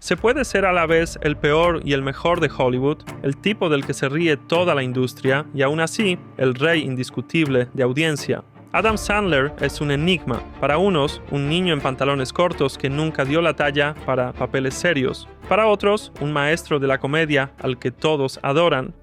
Se puede ser a la vez el peor y el mejor de Hollywood, el tipo del que se ríe toda la industria y aún así el rey indiscutible de audiencia. Adam Sandler es un enigma. Para unos, un niño en pantalones cortos que nunca dio la talla para papeles serios. Para otros, un maestro de la comedia al que todos adoran.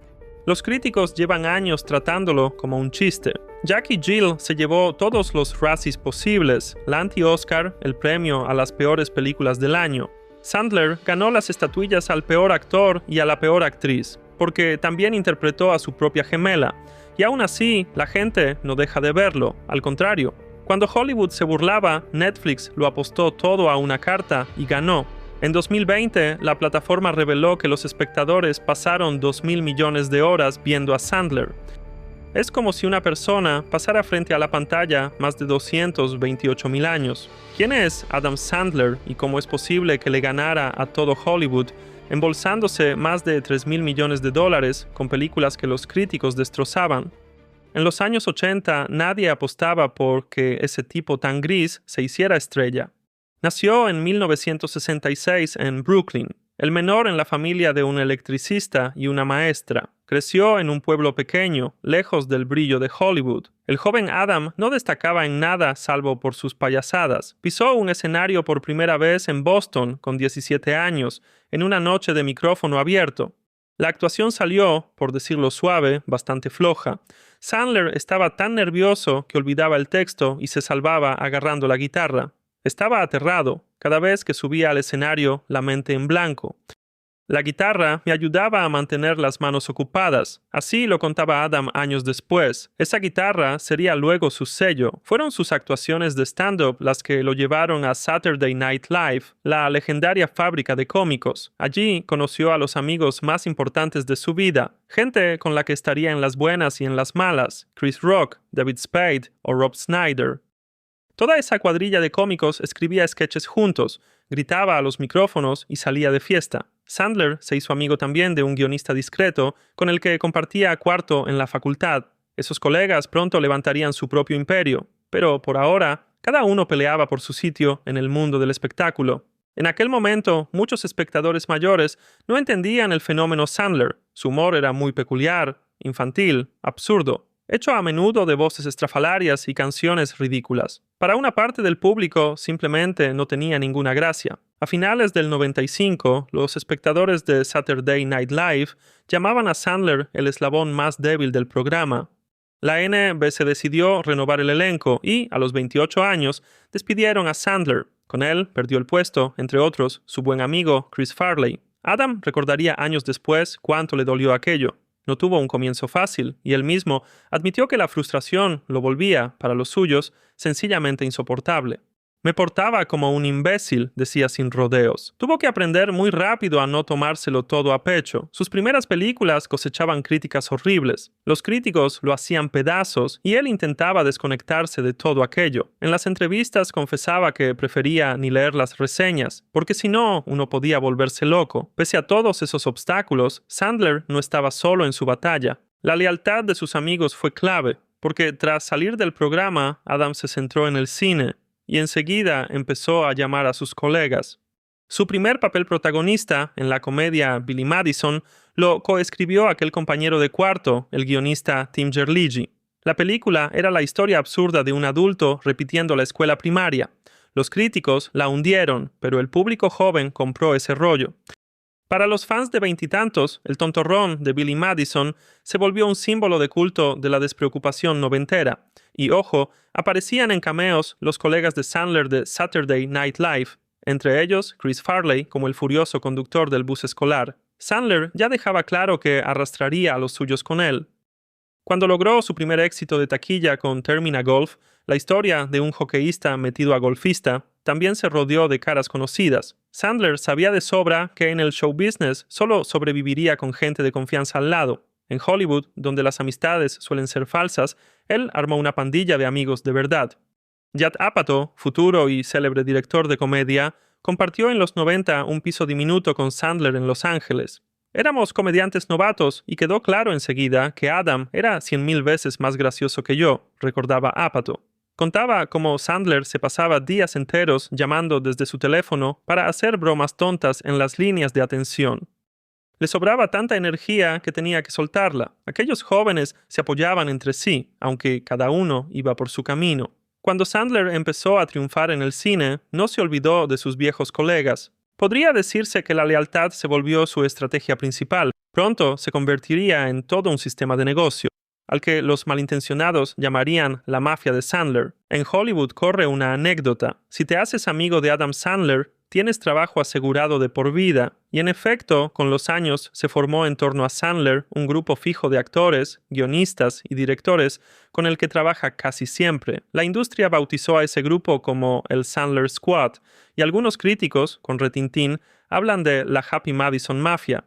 Los críticos llevan años tratándolo como un chiste. Jackie Jill se llevó todos los Razzies posibles, la anti-Oscar, el premio a las peores películas del año. Sandler ganó las estatuillas al peor actor y a la peor actriz, porque también interpretó a su propia gemela. Y aún así, la gente no deja de verlo, al contrario. Cuando Hollywood se burlaba, Netflix lo apostó todo a una carta y ganó. En 2020, la plataforma reveló que los espectadores pasaron 2.000 millones de horas viendo a Sandler. Es como si una persona pasara frente a la pantalla más de 228.000 años. ¿Quién es Adam Sandler y cómo es posible que le ganara a todo Hollywood, embolsándose más de 3.000 millones de dólares con películas que los críticos destrozaban? En los años 80 nadie apostaba por que ese tipo tan gris se hiciera estrella. Nació en 1966 en Brooklyn, el menor en la familia de un electricista y una maestra. Creció en un pueblo pequeño, lejos del brillo de Hollywood. El joven Adam no destacaba en nada salvo por sus payasadas. Pisó un escenario por primera vez en Boston con 17 años, en una noche de micrófono abierto. La actuación salió, por decirlo suave, bastante floja. Sandler estaba tan nervioso que olvidaba el texto y se salvaba agarrando la guitarra. Estaba aterrado, cada vez que subía al escenario, la mente en blanco. La guitarra me ayudaba a mantener las manos ocupadas. Así lo contaba Adam años después. Esa guitarra sería luego su sello. Fueron sus actuaciones de stand-up las que lo llevaron a Saturday Night Live, la legendaria fábrica de cómicos. Allí conoció a los amigos más importantes de su vida, gente con la que estaría en las buenas y en las malas: Chris Rock, David Spade o Rob Schneider. Toda esa cuadrilla de cómicos escribía sketches juntos, gritaba a los micrófonos y salía de fiesta. Sandler se hizo amigo también de un guionista discreto con el que compartía cuarto en la facultad. Esos colegas pronto levantarían su propio imperio, pero por ahora, cada uno peleaba por su sitio en el mundo del espectáculo. En aquel momento, muchos espectadores mayores no entendían el fenómeno Sandler. Su humor era muy peculiar, infantil, absurdo, hecho a menudo de voces estrafalarias y canciones ridículas. Para una parte del público simplemente no tenía ninguna gracia. A finales del 95, los espectadores de Saturday Night Live llamaban a Sandler el eslabón más débil del programa. La NBC decidió renovar el elenco y, a los 28 años, despidieron a Sandler. Con él perdió el puesto, entre otros, su buen amigo Chris Farley. Adam recordaría años después cuánto le dolió aquello. No tuvo un comienzo fácil, y él mismo admitió que la frustración lo volvía, para los suyos, sencillamente insoportable. Me portaba como un imbécil, decía sin rodeos. Tuvo que aprender muy rápido a no tomárselo todo a pecho. Sus primeras películas cosechaban críticas horribles. Los críticos lo hacían pedazos y él intentaba desconectarse de todo aquello. En las entrevistas confesaba que prefería ni leer las reseñas, porque si no, uno podía volverse loco. Pese a todos esos obstáculos, Sandler no estaba solo en su batalla. La lealtad de sus amigos fue clave, porque tras salir del programa, Adam se centró en el cine y enseguida empezó a llamar a sus colegas. Su primer papel protagonista, en la comedia Billy Madison, lo coescribió aquel compañero de cuarto, el guionista Tim Gerligi. La película era la historia absurda de un adulto repitiendo la escuela primaria. Los críticos la hundieron, pero el público joven compró ese rollo. Para los fans de veintitantos, el tontorrón de Billy Madison se volvió un símbolo de culto de la despreocupación noventera. Y ojo, aparecían en cameos los colegas de Sandler de Saturday Night Live, entre ellos Chris Farley como el furioso conductor del bus escolar. Sandler ya dejaba claro que arrastraría a los suyos con él. Cuando logró su primer éxito de taquilla con Termina Golf, la historia de un hockeyista metido a golfista, también se rodeó de caras conocidas. Sandler sabía de sobra que en el show business solo sobreviviría con gente de confianza al lado. En Hollywood, donde las amistades suelen ser falsas, él armó una pandilla de amigos de verdad. Judd Apatow, futuro y célebre director de comedia, compartió en los 90 un piso diminuto con Sandler en Los Ángeles. Éramos comediantes novatos y quedó claro enseguida que Adam era 100.000 veces más gracioso que yo, recordaba Apatow. Contaba cómo Sandler se pasaba días enteros llamando desde su teléfono para hacer bromas tontas en las líneas de atención. Le sobraba tanta energía que tenía que soltarla. Aquellos jóvenes se apoyaban entre sí, aunque cada uno iba por su camino. Cuando Sandler empezó a triunfar en el cine, no se olvidó de sus viejos colegas. Podría decirse que la lealtad se volvió su estrategia principal. Pronto se convertiría en todo un sistema de negocio, al que los malintencionados llamarían la mafia de Sandler. En Hollywood corre una anécdota. Si te haces amigo de Adam Sandler, tienes trabajo asegurado de por vida, y en efecto, con los años se formó en torno a Sandler un grupo fijo de actores, guionistas y directores con el que trabaja casi siempre. La industria bautizó a ese grupo como el Sandler Squad, y algunos críticos, con retintín, hablan de la Happy Madison Mafia.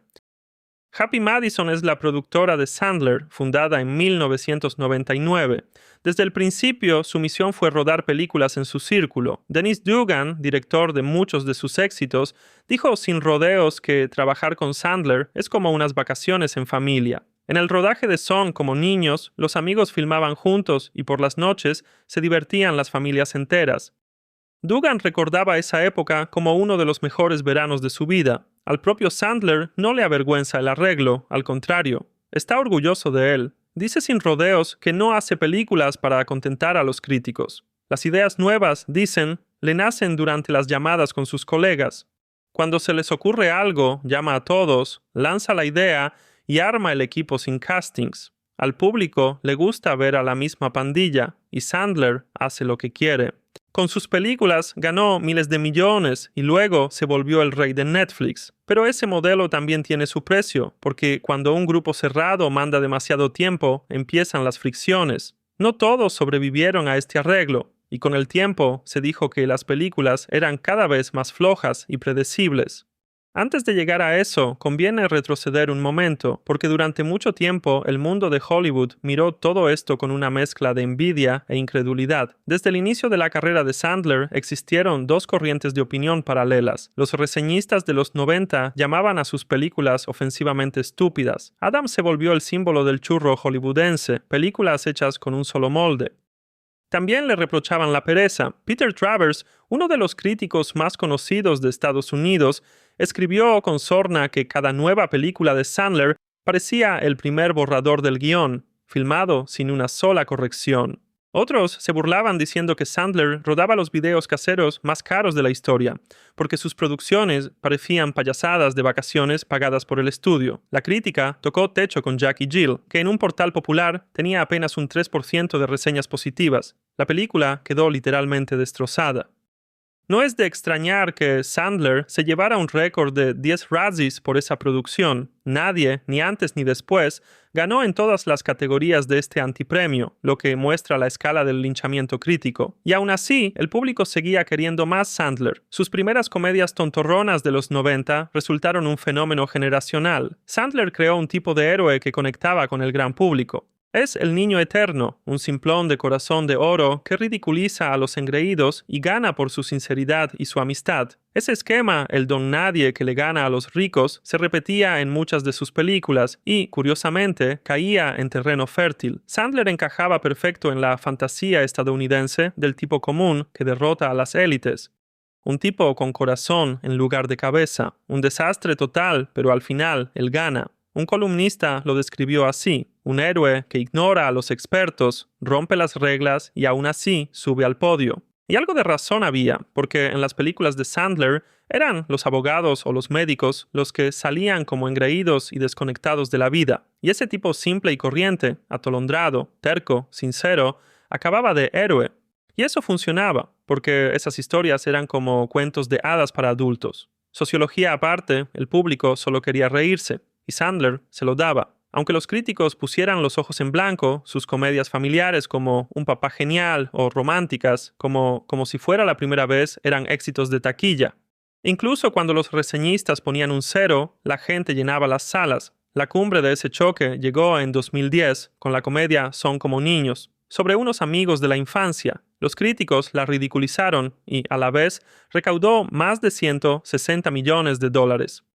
Happy Madison es la productora de Sandler, fundada en 1999. Desde el principio, su misión fue rodar películas en su círculo. Dennis Dugan, director de muchos de sus éxitos, dijo sin rodeos que trabajar con Sandler es como unas vacaciones en familia. En el rodaje de Son como niños, los amigos filmaban juntos y por las noches se divertían las familias enteras. Dugan recordaba esa época como uno de los mejores veranos de su vida. Al propio Sandler no le avergüenza el arreglo, al contrario, está orgulloso de él. Dice sin rodeos que no hace películas para contentar a los críticos. Las ideas nuevas, dicen, le nacen durante las llamadas con sus colegas. Cuando se les ocurre algo, llama a todos, lanza la idea y arma el equipo sin castings. Al público le gusta ver a la misma pandilla, y Sandler hace lo que quiere. Con sus películas ganó miles de millones y luego se volvió el rey de Netflix. Pero ese modelo también tiene su precio, porque cuando un grupo cerrado manda demasiado tiempo, empiezan las fricciones. No todos sobrevivieron a este arreglo, y con el tiempo se dijo que las películas eran cada vez más flojas y predecibles. Antes de llegar a eso, conviene retroceder un momento, porque durante mucho tiempo el mundo de Hollywood miró todo esto con una mezcla de envidia e incredulidad. Desde el inicio de la carrera de Sandler existieron dos corrientes de opinión paralelas. Los reseñistas de los 90 llamaban a sus películas ofensivamente estúpidas. Adam se volvió el símbolo del churro hollywoodense, películas hechas con un solo molde. También le reprochaban la pereza. Peter Travers, uno de los críticos más conocidos de Estados Unidos, escribió con sorna que cada nueva película de Sandler parecía el primer borrador del guión, filmado sin una sola corrección. Otros se burlaban diciendo que Sandler rodaba los videos caseros más caros de la historia, porque sus producciones parecían payasadas de vacaciones pagadas por el estudio. La crítica tocó techo con Jack y Jill, que en un portal popular tenía apenas un 3% de reseñas positivas. La película quedó literalmente destrozada. No es de extrañar que Sandler se llevara un récord de 10 Razzies por esa producción. Nadie, ni antes ni después, ganó en todas las categorías de este antipremio, lo que muestra la escala del linchamiento crítico. Y aún así, el público seguía queriendo más Sandler. Sus primeras comedias tontorronas de los 90 resultaron un fenómeno generacional. Sandler creó un tipo de héroe que conectaba con el gran público. Es el niño eterno, un simplón de corazón de oro que ridiculiza a los engreídos y gana por su sinceridad y su amistad. Ese esquema, el don nadie que le gana a los ricos, se repetía en muchas de sus películas y, curiosamente, caía en terreno fértil. Sandler encajaba perfecto en la fantasía estadounidense del tipo común que derrota a las élites. Un tipo con corazón en lugar de cabeza. Un desastre total, pero al final él gana. Un columnista lo describió así: un héroe que ignora a los expertos, rompe las reglas y aún así sube al podio. Y algo de razón había, porque en las películas de Sandler eran los abogados o los médicos los que salían como engreídos y desconectados de la vida. Y ese tipo simple y corriente, atolondrado, terco, sincero, acababa de héroe. Y eso funcionaba, porque esas historias eran como cuentos de hadas para adultos. Sociología aparte, el público solo quería reírse. Y Sandler se lo daba. Aunque los críticos pusieran los ojos en blanco, sus comedias familiares como Un papá genial o románticas, como si fuera la primera vez, eran éxitos de taquilla. Incluso cuando los reseñistas ponían un 0, la gente llenaba las salas. La cumbre de ese choque llegó en 2010 con la comedia Son como niños, sobre unos amigos de la infancia. Los críticos la ridiculizaron y, a la vez, recaudó más de $160 millones.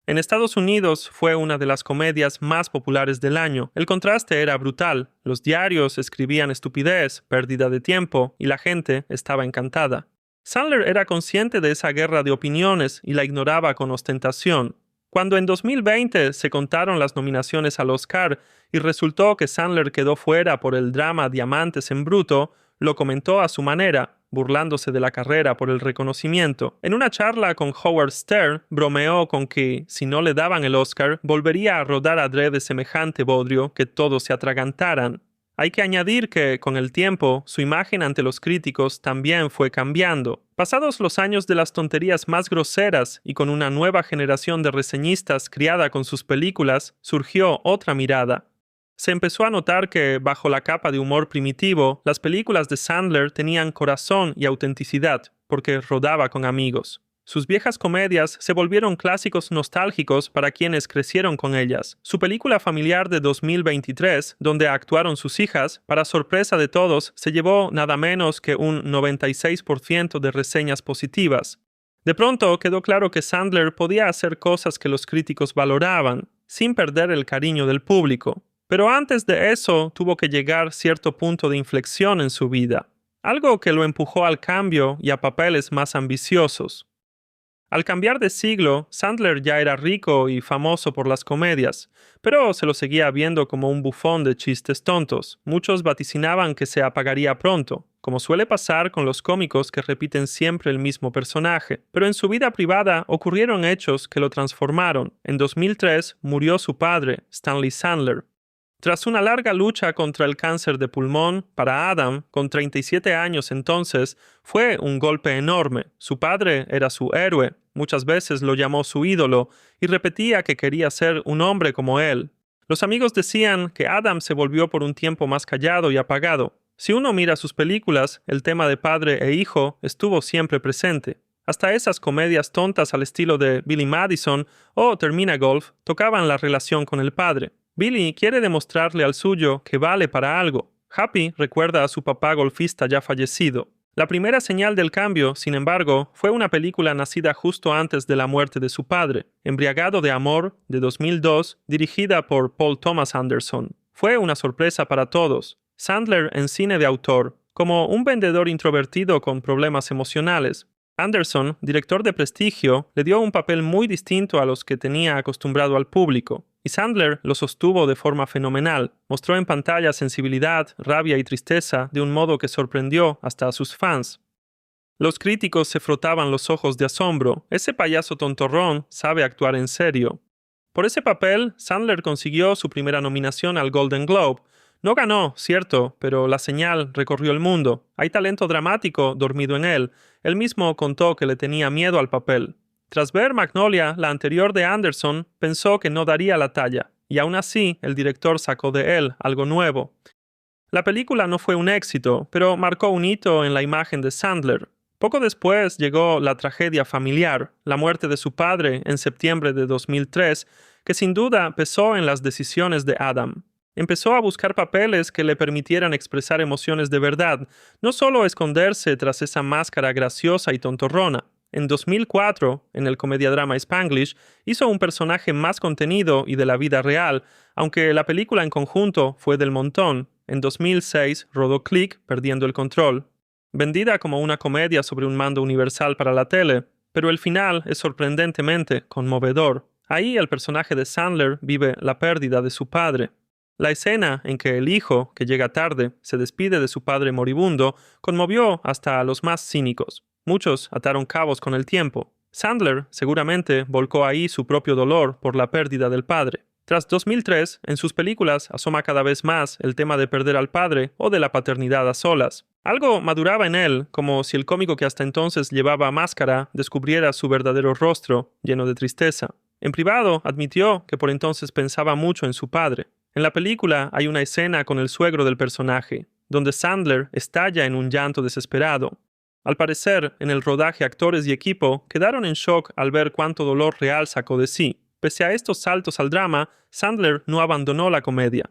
En Estados Unidos fue una de las comedias más populares del año. El contraste era brutal. Los diarios escribían estupidez, pérdida de tiempo, y la gente estaba encantada. Sandler era consciente de esa guerra de opiniones y la ignoraba con ostentación. Cuando en 2020 se contaron las nominaciones al Oscar y resultó que Sandler quedó fuera por el drama Diamantes en Bruto, lo comentó a su manera, burlándose de la carrera por el reconocimiento. En una charla con Howard Stern, bromeó con que, si no le daban el Oscar, volvería a rodar adrede semejante bodrio que todos se atragantaran. Hay que añadir que, con el tiempo, su imagen ante los críticos también fue cambiando. Pasados los años de las tonterías más groseras y con una nueva generación de reseñistas criada con sus películas, surgió otra mirada. Se empezó a notar que, bajo la capa de humor primitivo, las películas de Sandler tenían corazón y autenticidad, porque rodaba con amigos. Sus viejas comedias se volvieron clásicos nostálgicos para quienes crecieron con ellas. Su película familiar de 2023, donde actuaron sus hijas, para sorpresa de todos, se llevó nada menos que un 96% de reseñas positivas. De pronto quedó claro que Sandler podía hacer cosas que los críticos valoraban, sin perder el cariño del público. Pero antes de eso tuvo que llegar cierto punto de inflexión en su vida, algo que lo empujó al cambio y a papeles más ambiciosos. Al cambiar de siglo, Sandler ya era rico y famoso por las comedias, pero se lo seguía viendo como un bufón de chistes tontos. Muchos vaticinaban que se apagaría pronto, como suele pasar con los cómicos que repiten siempre el mismo personaje. Pero en su vida privada ocurrieron hechos que lo transformaron. En 2003 murió su padre, Stanley Sandler. Tras una larga lucha contra el cáncer de pulmón, para Adam, con 37 años entonces, fue un golpe enorme. Su padre era su héroe, muchas veces lo llamó su ídolo y repetía que quería ser un hombre como él. Los amigos decían que Adam se volvió por un tiempo más callado y apagado. Si uno mira sus películas, el tema de padre e hijo estuvo siempre presente. Hasta esas comedias tontas al estilo de Billy Madison o Termina Golf tocaban la relación con el padre. Billy quiere demostrarle al suyo que vale para algo. Happy recuerda a su papá golfista ya fallecido. La primera señal del cambio, sin embargo, fue una película nacida justo antes de la muerte de su padre, Embriagado de Amor, de 2002, dirigida por Paul Thomas Anderson. Fue una sorpresa para todos. Sandler en cine de autor, como un vendedor introvertido con problemas emocionales. Anderson, director de prestigio, le dio un papel muy distinto a los que tenía acostumbrado al público. Y Sandler lo sostuvo de forma fenomenal. Mostró en pantalla sensibilidad, rabia y tristeza de un modo que sorprendió hasta a sus fans. Los críticos se frotaban los ojos de asombro. Ese payaso tontorrón sabe actuar en serio. Por ese papel, Sandler consiguió su primera nominación al Golden Globe. No ganó, cierto, pero la señal recorrió el mundo. Hay talento dramático dormido en él. Él mismo contó que le tenía miedo al papel. Tras ver Magnolia, la anterior de Anderson, pensó que no daría la talla, y aún así el director sacó de él algo nuevo. La película no fue un éxito, pero marcó un hito en la imagen de Sandler. Poco después llegó la tragedia familiar, la muerte de su padre en septiembre de 2003, que sin duda pesó en las decisiones de Adam. Empezó a buscar papeles que le permitieran expresar emociones de verdad, no solo esconderse tras esa máscara graciosa y tontorrona. En 2004, en el comediadrama Spanglish, hizo un personaje más contenido y de la vida real, aunque la película en conjunto fue del montón. En 2006 rodó Click, Perdiendo el Control, vendida como una comedia sobre un mando universal para la tele, pero el final es sorprendentemente conmovedor. Ahí el personaje de Sandler vive la pérdida de su padre. La escena en que el hijo, que llega tarde, se despide de su padre moribundo, conmovió hasta a los más cínicos. Muchos ataron cabos con el tiempo. Sandler seguramente volcó ahí su propio dolor por la pérdida del padre. Tras 2003, en sus películas asoma cada vez más el tema de perder al padre o de la paternidad a solas. Algo maduraba en él, como si el cómico que hasta entonces llevaba máscara descubriera su verdadero rostro, lleno de tristeza. En privado, admitió que por entonces pensaba mucho en su padre. En la película hay una escena con el suegro del personaje, donde Sandler estalla en un llanto desesperado. Al parecer, en el rodaje actores y equipo quedaron en shock al ver cuánto dolor real sacó de sí. Pese a estos saltos al drama, Sandler no abandonó la comedia.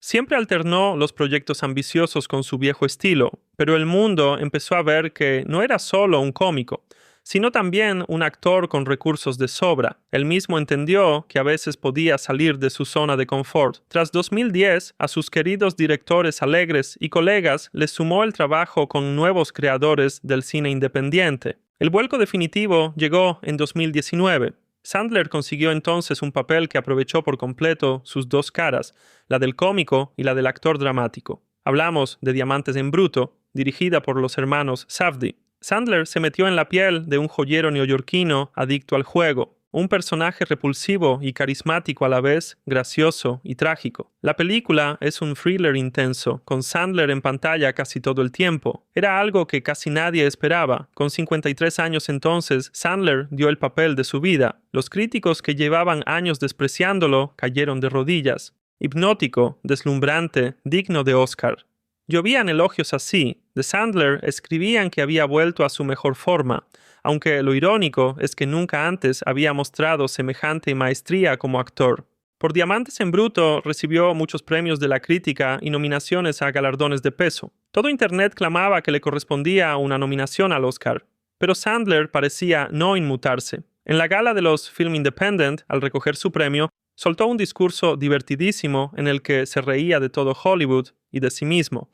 Siempre alternó los proyectos ambiciosos con su viejo estilo, pero el mundo empezó a ver que no era solo un cómico. sino también un actor con recursos de sobra. Él mismo entendió que a veces podía salir de su zona de confort. Tras 2010, a sus queridos directores alegres y colegas les sumó el trabajo con nuevos creadores del cine independiente. El vuelco definitivo llegó en 2019. Sandler consiguió entonces un papel que aprovechó por completo sus dos caras, la del cómico y la del actor dramático. Hablamos de Diamantes en Bruto, dirigida por los hermanos Safdie. Sandler se metió en la piel de un joyero neoyorquino adicto al juego, un personaje repulsivo y carismático a la vez, gracioso y trágico. La película es un thriller intenso, con Sandler en pantalla casi todo el tiempo. Era algo que casi nadie esperaba. Con 53 años entonces, Sandler dio el papel de su vida. Los críticos que llevaban años despreciándolo cayeron de rodillas. Hipnótico, deslumbrante, digno de Oscar. Llovían elogios así. De Sandler escribían que había vuelto a su mejor forma, aunque lo irónico es que nunca antes había mostrado semejante maestría como actor. Por Diamantes en Bruto recibió muchos premios de la crítica y nominaciones a galardones de peso. Todo Internet clamaba que le correspondía una nominación al Oscar, pero Sandler parecía no inmutarse. En la gala de los Film Independent, al recoger su premio, soltó un discurso divertidísimo en el que se reía de todo Hollywood y de sí mismo.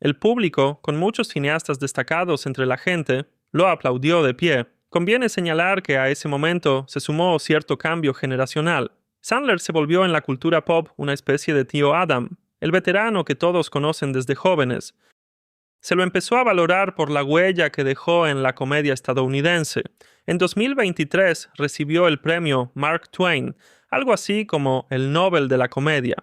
El público, con muchos cineastas destacados entre la gente, lo aplaudió de pie. Conviene señalar que a ese momento se sumó cierto cambio generacional. Sandler se volvió en la cultura pop una especie de tío Adam, el veterano que todos conocen desde jóvenes. Se lo empezó a valorar por la huella que dejó en la comedia estadounidense. En 2023 recibió el premio Mark Twain, algo así como el Nobel de la comedia.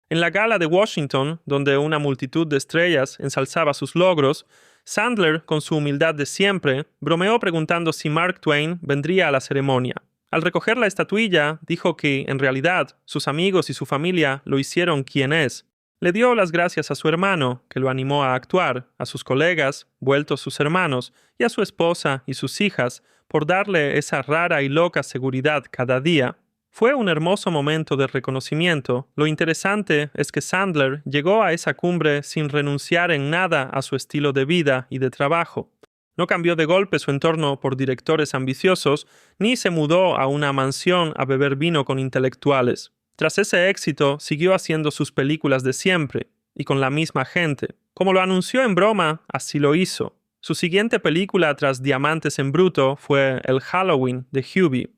En la gala de Washington, donde una multitud de estrellas ensalzaba sus logros, Sandler, con su humildad de siempre, bromeó preguntando si Mark Twain vendría a la ceremonia. Al recoger la estatuilla, dijo que, en realidad, sus amigos y su familia lo hicieron quien es. Le dio las gracias a su hermano, que lo animó a actuar, a sus colegas, vueltos sus hermanos, y a su esposa y sus hijas, por darle esa rara y loca seguridad cada día. Fue un hermoso momento de reconocimiento. Lo interesante es que Sandler llegó a esa cumbre sin renunciar en nada a su estilo de vida y de trabajo. No cambió de golpe su entorno por directores ambiciosos, ni se mudó a una mansión a beber vino con intelectuales. Tras ese éxito, siguió haciendo sus películas de siempre, y con la misma gente. Como lo anunció en broma, así lo hizo. Su siguiente película tras Diamantes en Bruto fue El Halloween de Hubie,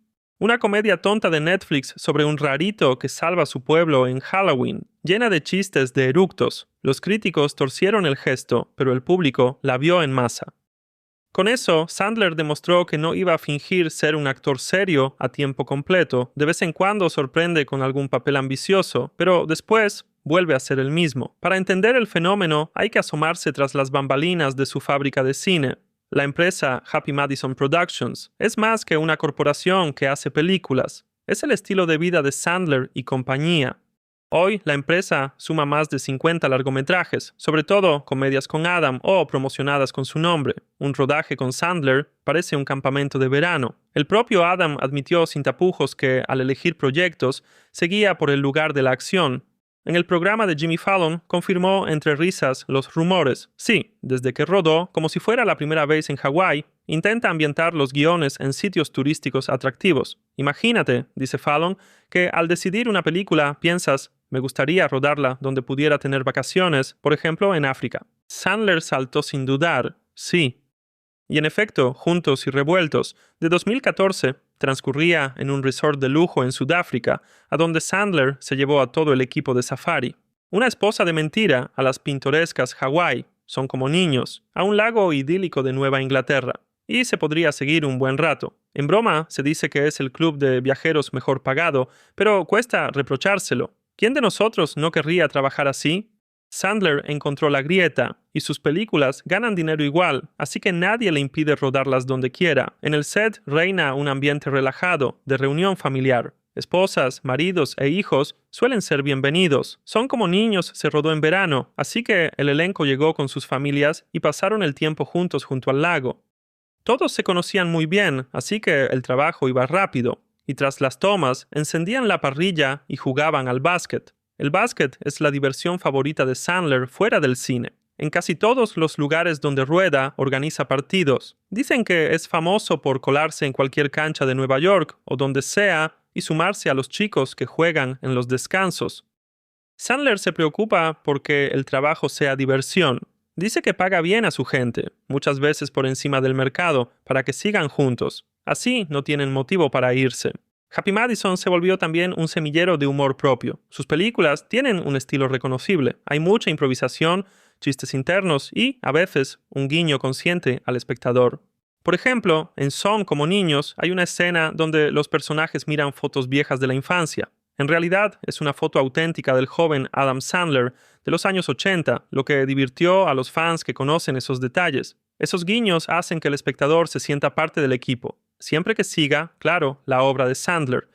una comedia tonta de Netflix sobre un rarito que salva a su pueblo en Halloween, llena de chistes de eructos. Los críticos torcieron el gesto, pero el público la vio en masa. Con eso, Sandler demostró que no iba a fingir ser un actor serio a tiempo completo. De vez en cuando sorprende con algún papel ambicioso, pero después vuelve a ser el mismo. Para entender el fenómeno, hay que asomarse tras las bambalinas de su fábrica de cine. La empresa Happy Madison Productions es más que una corporación que hace películas. Es el estilo de vida de Sandler y compañía. Hoy, la empresa suma más de 50 largometrajes, sobre todo comedias con Adam o promocionadas con su nombre. Un rodaje con Sandler parece un campamento de verano. El propio Adam admitió sin tapujos que, al elegir proyectos, seguía por el lugar de la acción. En el programa de Jimmy Fallon confirmó entre risas los rumores. Sí, desde que rodó, como si fuera la primera vez en Hawái, intenta ambientar los guiones en sitios turísticos atractivos. Imagínate, dice Fallon, que al decidir una película piensas, me gustaría rodarla donde pudiera tener vacaciones, por ejemplo en África. Sandler saltó sin dudar, sí. Y en efecto, Juntos y Revueltos, de 2014, transcurría en un resort de lujo en Sudáfrica, a donde Sandler se llevó a todo el equipo de safari. Una esposa de mentira a las pintorescas Hawái, son como niños, a un lago idílico de Nueva Inglaterra. Y se podría seguir un buen rato. En broma, se dice que es el club de viajeros mejor pagado, pero cuesta reprochárselo. ¿Quién de nosotros no querría trabajar así? Sandler encontró la grieta, y sus películas ganan dinero igual, así que nadie le impide rodarlas donde quiera. En el set reina un ambiente relajado, de reunión familiar. Esposas, maridos e hijos suelen ser bienvenidos. Son como niños, se rodó en verano, así que el elenco llegó con sus familias y pasaron el tiempo juntos junto al lago. Todos se conocían muy bien, así que el trabajo iba rápido, y tras las tomas encendían la parrilla y jugaban al básquet. El básquet es la diversión favorita de Sandler fuera del cine. En casi todos los lugares donde rueda, organiza partidos. Dicen que es famoso por colarse en cualquier cancha de Nueva York o donde sea y sumarse a los chicos que juegan en los descansos. Sandler se preocupa porque el trabajo sea diversión. Dice que paga bien a su gente, muchas veces por encima del mercado, para que sigan juntos. Así no tienen motivo para irse. Happy Madison se volvió también un semillero de humor propio. Sus películas tienen un estilo reconocible. Hay mucha improvisación, chistes internos y, a veces, un guiño consciente al espectador. Por ejemplo, en Son como niños hay una escena donde los personajes miran fotos viejas de la infancia. En realidad, es una foto auténtica del joven Adam Sandler de los años 80, lo que divirtió a los fans que conocen esos detalles. Esos guiños hacen que el espectador se sienta parte del equipo, siempre que siga, claro, la obra de Sandler.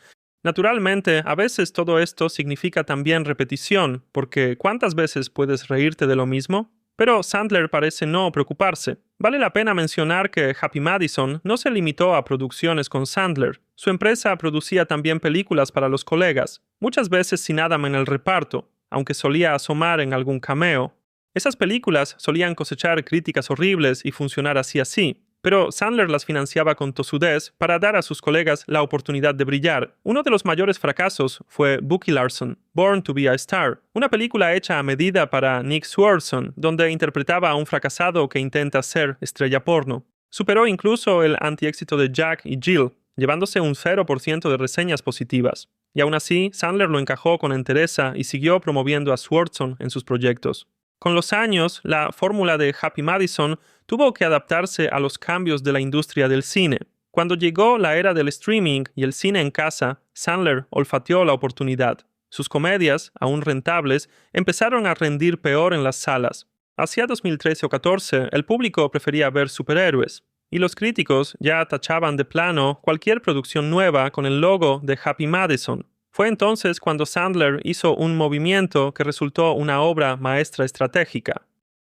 Naturalmente, a veces todo esto significa también repetición, porque ¿cuántas veces puedes reírte de lo mismo? Pero Sandler parece no preocuparse. Vale la pena mencionar que Happy Madison no se limitó a producciones con Sandler. Su empresa producía también películas para los colegas, muchas veces sin Adam en el reparto, aunque solía asomar en algún cameo. Esas películas solían cosechar críticas horribles y funcionar así, pero Sandler las financiaba con tosudez para dar a sus colegas la oportunidad de brillar. Uno de los mayores fracasos fue Bucky Larson, Born to be a Star, una película hecha a medida para Nick Swardson, donde interpretaba a un fracasado que intenta ser estrella porno. Superó incluso el antiéxito de Jack y Jill, llevándose un 0% de reseñas positivas. Y aún así, Sandler lo encajó con entereza y siguió promoviendo a Swardson en sus proyectos. Con los años, la fórmula de Happy Madison tuvo que adaptarse a los cambios de la industria del cine. Cuando llegó la era del streaming y el cine en casa, Sandler olfateó la oportunidad. Sus comedias, aún rentables, empezaron a rendir peor en las salas. Hacia 2013 o 14, el público prefería ver superhéroes, y los críticos ya tachaban de plano cualquier producción nueva con el logo de Happy Madison. Fue entonces cuando Sandler hizo un movimiento que resultó una obra maestra estratégica.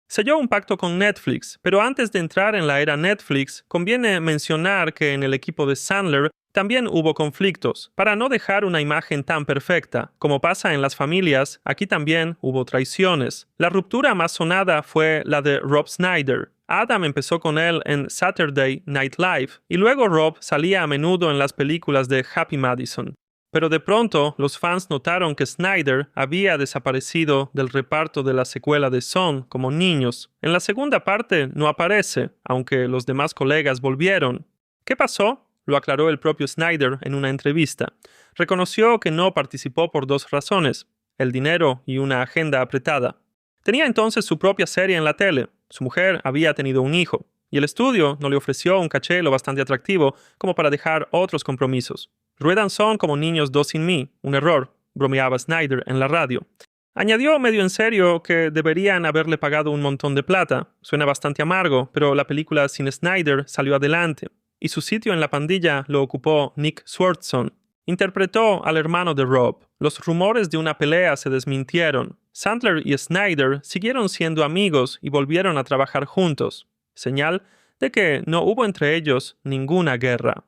Selló un pacto con Netflix, pero antes de entrar en la era Netflix, conviene mencionar que en el equipo de Sandler también hubo conflictos. Para no dejar una imagen tan perfecta, como pasa en las familias, aquí también hubo traiciones. La ruptura más sonada fue la de Rob Schneider. Adam empezó con él en Saturday Night Live, y luego Rob salía a menudo en las películas de Happy Madison. Pero de pronto, los fans notaron que Schneider había desaparecido del reparto de la secuela de Son como niños. En la segunda parte no aparece, aunque los demás colegas volvieron. ¿Qué pasó? Lo aclaró el propio Schneider en una entrevista. Reconoció que no participó por dos razones: el dinero y una agenda apretada. Tenía entonces su propia serie en la tele. Su mujer había tenido un hijo, y el estudio no le ofreció un caché lo bastante atractivo como para dejar otros compromisos. Ruedan Son como niños dos sin mí, un error, bromeaba Schneider en la radio. Añadió medio en serio que deberían haberle pagado un montón de plata. Suena bastante amargo, pero la película sin Schneider salió adelante, y su sitio en la pandilla lo ocupó Nick Swardson. Interpretó al hermano de Rob. Los rumores de una pelea se desmintieron. Sandler y Schneider siguieron siendo amigos y volvieron a trabajar juntos, señal de que no hubo entre ellos ninguna guerra.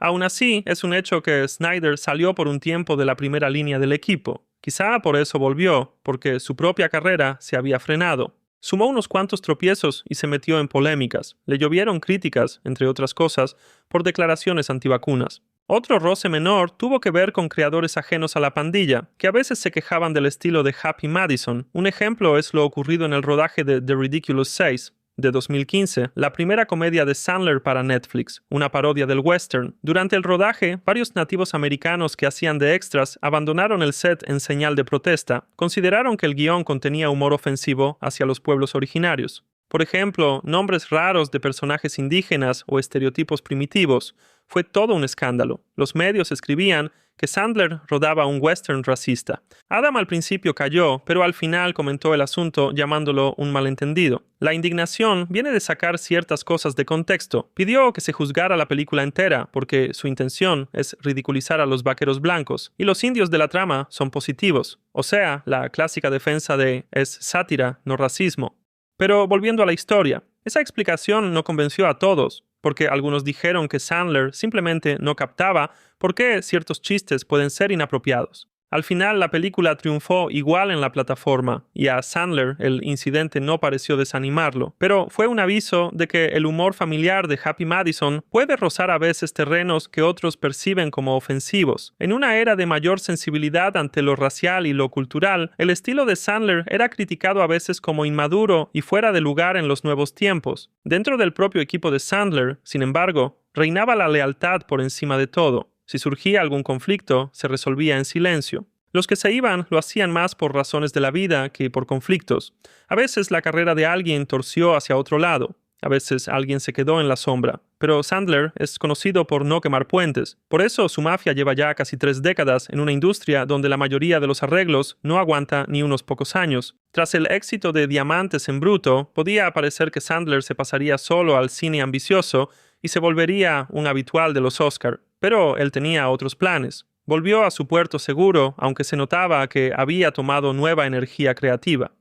Aún así, es un hecho que Schneider salió por un tiempo de la primera línea del equipo. Quizá por eso volvió, porque su propia carrera se había frenado. Sumó unos cuantos tropiezos y se metió en polémicas. Le llovieron críticas, entre otras cosas, por declaraciones antivacunas. Otro roce menor tuvo que ver con creadores ajenos a la pandilla, que a veces se quejaban del estilo de Happy Madison. Un ejemplo es lo ocurrido en el rodaje de The Ridiculous 6, de 2015, la primera comedia de Sandler para Netflix, una parodia del western. Durante el rodaje, varios nativos americanos que hacían de extras abandonaron el set en señal de protesta. Consideraron que el guión contenía humor ofensivo hacia los pueblos originarios. Por ejemplo, nombres raros de personajes indígenas o estereotipos primitivos. Fue todo un escándalo. Los medios escribían que Sandler rodaba un western racista. Adam al principio cayó, pero al final comentó el asunto llamándolo un malentendido. La indignación viene de sacar ciertas cosas de contexto. Pidió que se juzgara la película entera, porque su intención es ridiculizar a los vaqueros blancos, y los indios de la trama son positivos. O sea, la clásica defensa de es sátira, no racismo. Pero volviendo a la historia, esa explicación no convenció a todos, porque algunos dijeron que Sandler simplemente no captaba por qué ciertos chistes pueden ser inapropiados. Al final, la película triunfó igual en la plataforma, y a Sandler el incidente no pareció desanimarlo, pero fue un aviso de que el humor familiar de Happy Madison puede rozar a veces terrenos que otros perciben como ofensivos. En una era de mayor sensibilidad ante lo racial y lo cultural, el estilo de Sandler era criticado a veces como inmaduro y fuera de lugar en los nuevos tiempos. Dentro del propio equipo de Sandler, sin embargo, reinaba la lealtad por encima de todo. Si surgía algún conflicto, se resolvía en silencio. Los que se iban lo hacían más por razones de la vida que por conflictos. A veces la carrera de alguien torció hacia otro lado. A veces alguien se quedó en la sombra. Pero Sandler es conocido por no quemar puentes. Por eso su mafia lleva ya casi 3 décadas en una industria donde la mayoría de los arreglos no aguanta ni unos pocos años. Tras el éxito de Diamantes en bruto, podía parecer que Sandler se pasaría solo al cine ambicioso y se volvería un habitual de los Oscar. Pero él tenía otros planes. Volvió a su puerto seguro, aunque se notaba que había tomado nueva energía creativa.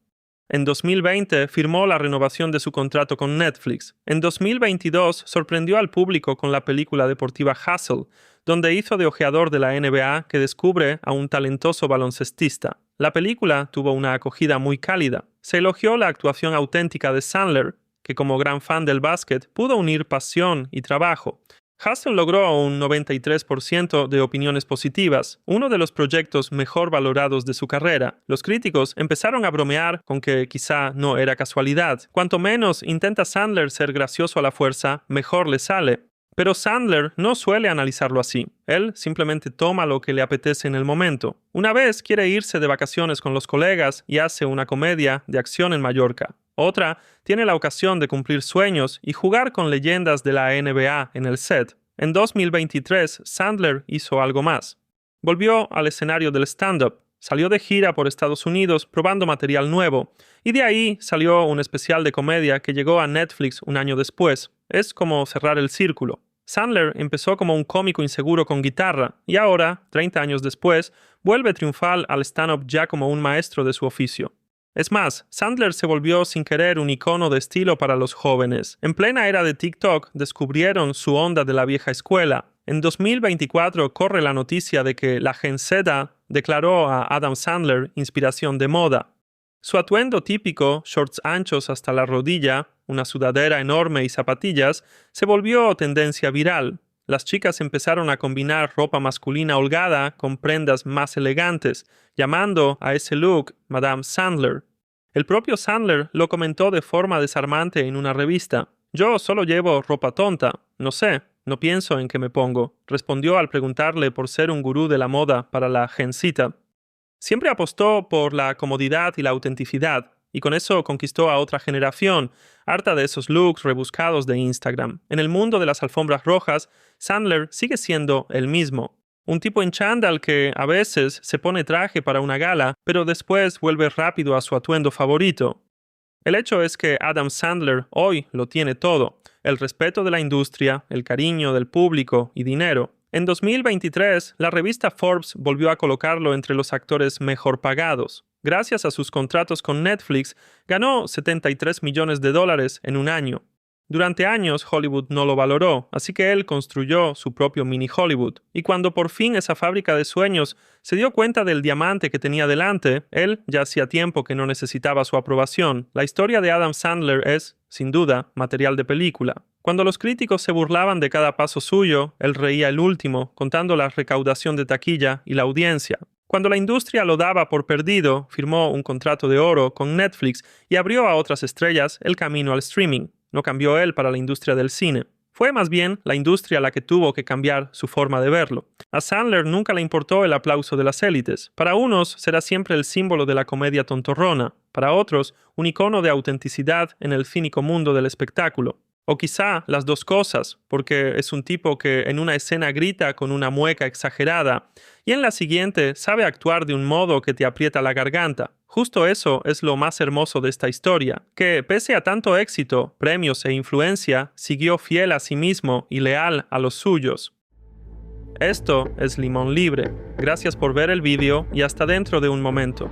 En 2020 firmó la renovación de su contrato con Netflix. En 2022 sorprendió al público con la película deportiva Hustle, donde hizo de ojeador de la NBA que descubre a un talentoso baloncestista. La película tuvo una acogida muy cálida. Se elogió la actuación auténtica de Sandler, que como gran fan del básquet pudo unir pasión y trabajo. Hustle logró un 93% de opiniones positivas, uno de los proyectos mejor valorados de su carrera. Los críticos empezaron a bromear con que quizá no era casualidad. Cuanto menos intenta Sandler ser gracioso a la fuerza, mejor le sale. Pero Sandler no suele analizarlo así. Él simplemente toma lo que le apetece en el momento. Una vez quiere irse de vacaciones con los colegas y hace una comedia de acción en Mallorca. Otra tiene la ocasión de cumplir sueños y jugar con leyendas de la NBA en el set. En 2023, Sandler hizo algo más. Volvió al escenario del stand-up, salió de gira por Estados Unidos probando material nuevo, y de ahí salió un especial de comedia que llegó a Netflix un año después. Es como cerrar el círculo. Sandler empezó como un cómico inseguro con guitarra, y ahora, 30 años después, vuelve triunfal al stand-up ya como un maestro de su oficio. Es más, Sandler se volvió sin querer un icono de estilo para los jóvenes. En plena era de TikTok descubrieron su onda de la vieja escuela. En 2024 corre la noticia de que la Gen Z declaró a Adam Sandler inspiración de moda. Su atuendo típico, shorts anchos hasta la rodilla, una sudadera enorme y zapatillas, se volvió tendencia viral. Las chicas empezaron a combinar ropa masculina holgada con prendas más elegantes, llamando a ese look Madame Sandler. El propio Sandler lo comentó de forma desarmante en una revista. «Yo solo llevo ropa tonta. No sé, no pienso en qué me pongo», respondió al preguntarle por ser un gurú de la moda para la Gen Z. Siempre apostó por la comodidad y la autenticidad, y con eso conquistó a otra generación, harta de esos looks rebuscados de Instagram. En el mundo de las alfombras rojas, Sandler sigue siendo el mismo. Un tipo en chándal que a veces se pone traje para una gala, pero después vuelve rápido a su atuendo favorito. El hecho es que Adam Sandler hoy lo tiene todo: el respeto de la industria, el cariño del público y dinero. En 2023, la revista Forbes volvió a colocarlo entre los actores mejor pagados. Gracias a sus contratos con Netflix, ganó $73 millones en un año. Durante años Hollywood no lo valoró, así que él construyó su propio mini Hollywood. Y cuando por fin esa fábrica de sueños se dio cuenta del diamante que tenía delante, él ya hacía tiempo que no necesitaba su aprobación. La historia de Adam Sandler es, sin duda, material de película. Cuando los críticos se burlaban de cada paso suyo, él reía el último, contando la recaudación de taquilla y la audiencia. Cuando la industria lo daba por perdido, firmó un contrato de oro con Netflix y abrió a otras estrellas el camino al streaming. No cambió él para la industria del cine. Fue más bien la industria la que tuvo que cambiar su forma de verlo. A Sandler nunca le importó el aplauso de las élites. Para unos será siempre el símbolo de la comedia tontorrona, para otros un icono de autenticidad en el cínico mundo del espectáculo. O quizá las dos cosas, porque es un tipo que en una escena grita con una mueca exagerada y en la siguiente sabe actuar de un modo que te aprieta la garganta. Justo eso es lo más hermoso de esta historia, que pese a tanto éxito, premios e influencia, siguió fiel a sí mismo y leal a los suyos. Esto es Limón Libre. Gracias por ver el vídeo y hasta dentro de un momento.